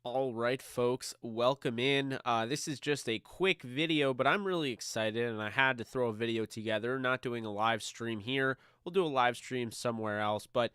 All right, folks, welcome in. This is just a quick video, but I'm really excited and I had to throw a video together. Not doing a live stream here. We'll do a live stream somewhere else. But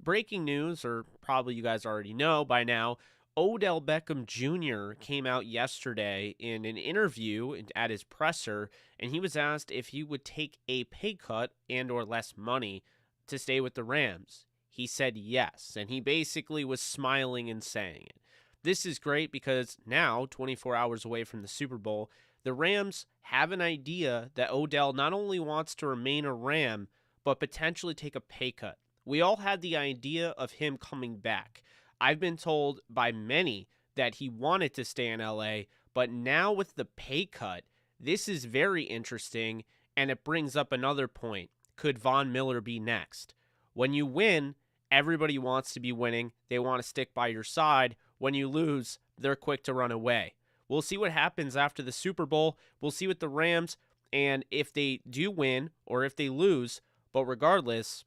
breaking news, or probably you guys already know by now, Odell Beckham Jr. came out yesterday in an interview at his presser, and he was asked if he would take a pay cut and or less money to stay with the Rams. He said yes, and he basically was smiling and saying it. This is great because now, 24 hours away from the Super Bowl, the Rams have an idea that Odell not only wants to remain a Ram, but potentially take a pay cut. We all had the idea of him coming back. I've been told by many that he wanted to stay in LA, but now with the pay cut, this is very interesting, and it brings up another point. Could Von Miller be next? When you win, everybody wants to be winning. They want to stick by your side. When you lose, they're quick to run away. We'll see what happens after the Super Bowl. We'll see with the Rams, and if they do win or if they lose. But regardless,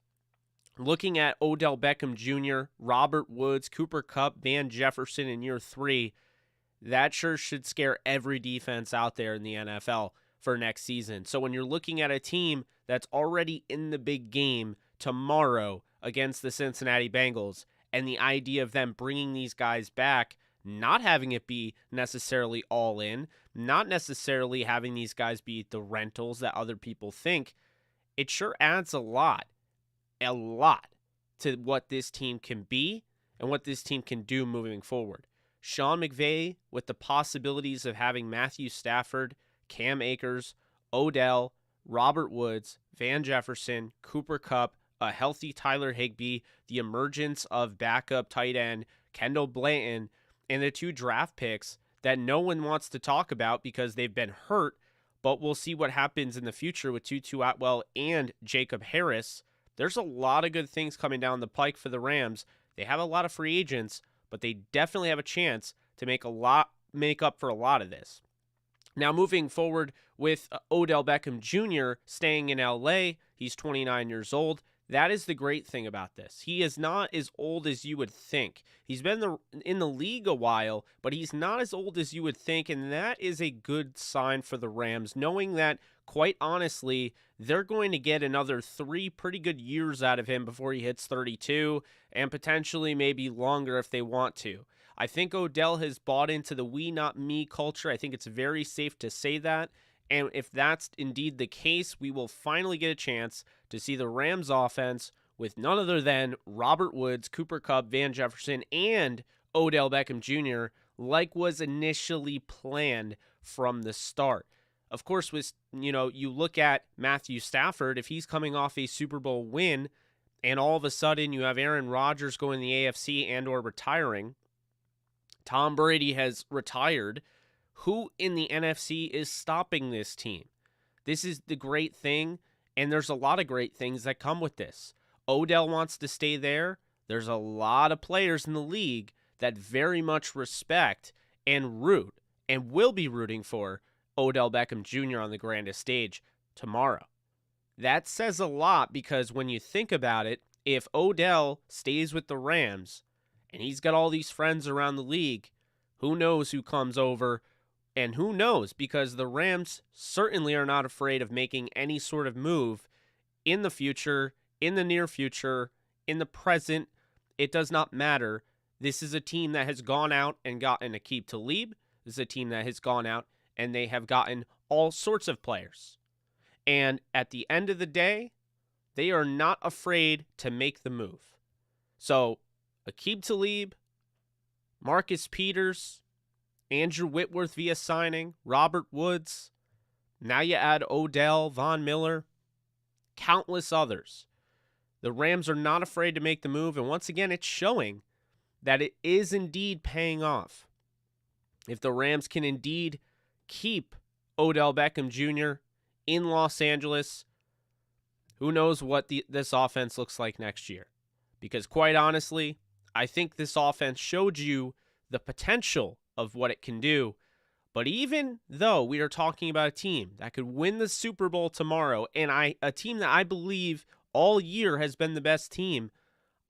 looking at Odell Beckham Jr., Robert Woods, Cooper Kupp, Van Jefferson in year 3, that sure should scare every defense out there in the NFL for next season. So when you're looking at a team that's already in the big game tomorrow against the Cincinnati Bengals, and the idea of them bringing these guys back, not having it be necessarily all in, not necessarily having these guys be the rentals that other people think, it sure adds a lot to what this team can be and what this team can do moving forward. Sean McVay, with the possibilities of having Matthew Stafford, Cam Akers, Odell, Robert Woods, Van Jefferson, Cooper Kupp, a healthy Tyler Higbee, the emergence of backup tight end Kendall Blanton, and the 2 draft picks that no one wants to talk about because they've been hurt, but we'll see what happens in the future with Tutu Atwell and Jacob Harris. There's a lot of good things coming down the pike for the Rams. They have a lot of free agents, but they definitely have a chance to make up for a lot of this. Now, moving forward with Odell Beckham Jr. staying in LA, he's 29 years old. That is the great thing about this. He is not as old as you would think. He's been in the league a while, but he's not as old as you would think, and that is a good sign for the Rams, knowing that, quite honestly, they're going to get another 3 pretty good years out of him before he hits 32, and potentially maybe longer if they want to. I think Odell has bought into the we not me culture. I think it's very safe to say that. And if that's indeed the case, we will finally get a chance to see the Rams offense with none other than Robert Woods, Cooper Kupp, Van Jefferson, and Odell Beckham Jr. like was initially planned from the start. Of course, you look at Matthew Stafford, if he's coming off a Super Bowl win, and all of a sudden you have Aaron Rodgers going to the AFC and or retiring, Tom Brady has retired. Who in the NFC is stopping this team? This is the great thing, and there's a lot of great things that come with this. Odell wants to stay there. There's a lot of players in the league that very much respect and root and will be rooting for Odell Beckham Jr. on the grandest stage tomorrow. That says a lot because when you think about it, if Odell stays with the Rams and he's got all these friends around the league, who knows who comes over. And who knows, because the Rams certainly are not afraid of making any sort of move in the future, in the near future, in the present. It does not matter. This is a team that has gone out and gotten Aqib Talib. This is a team that has gone out and they have gotten all sorts of players. And at the end of the day, they are not afraid to make the move. So, Aqib Talib, Marcus Peters, Andrew Whitworth via signing, Robert Woods. Now you add Odell, Von Miller, countless others. The Rams are not afraid to make the move, and once again, it's showing that it is indeed paying off. If the Rams can indeed keep Odell Beckham Jr. in Los Angeles, who knows what this offense looks like next year. Because quite honestly, I think this offense showed you the potential of what it can do. But even though we are talking about a team that could win the Super Bowl tomorrow, and a team that I believe all year has been the best team,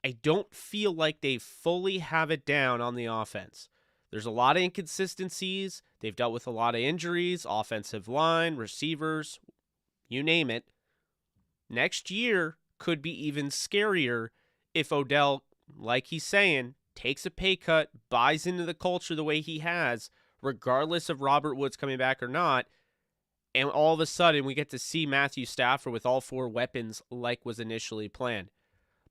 I don't feel like they fully have it down on the offense. There's a lot of inconsistencies. They've dealt with a lot of injuries, offensive line, receivers, you name it. Next year could be even scarier if Odell, like he's saying, takes a pay cut, buys into the culture the way he has, regardless of Robert Woods coming back or not, and all of a sudden we get to see Matthew Stafford with all 4 weapons like was initially planned.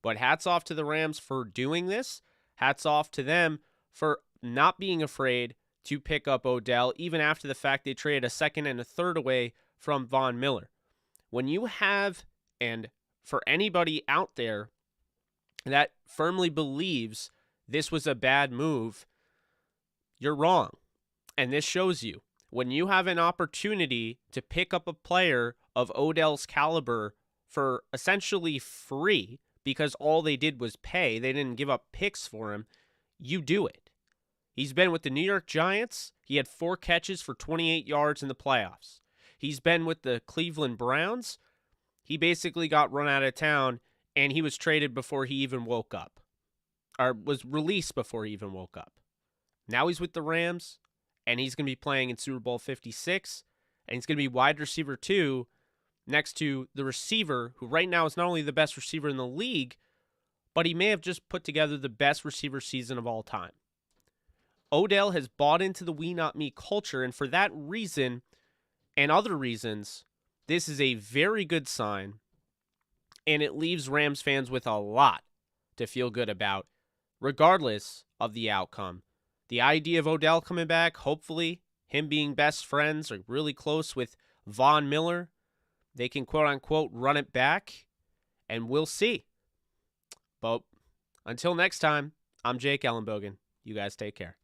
But hats off to the Rams for doing this. Hats off to them for not being afraid to pick up Odell, even after the fact they traded a second and a third away from Von Miller. When you have, and for anybody out there that firmly believes this was a bad move, you're wrong. And this shows you. When you have an opportunity to pick up a player of Odell's caliber for essentially free, because all they did was pay, they didn't give up picks for him, you do it. He's been with the New York Giants. He had 4 catches for 28 yards in the playoffs. He's been with the Cleveland Browns. He basically got run out of town, and he was traded before he even woke up, or was released before he even woke up. Now he's with the Rams, and he's going to be playing in Super Bowl 56, and he's going to be wide receiver 2 next to the receiver, who right now is not only the best receiver in the league, but he may have just put together the best receiver season of all time. Odell has bought into the we not me culture, and for that reason and other reasons, this is a very good sign, and it leaves Rams fans with a lot to feel good about, regardless of the outcome. The idea of Odell coming back, hopefully, him being best friends or really close with Von Miller, they can quote-unquote run it back, and we'll see. But until next time, I'm Jake Ellenbogen. You guys take care.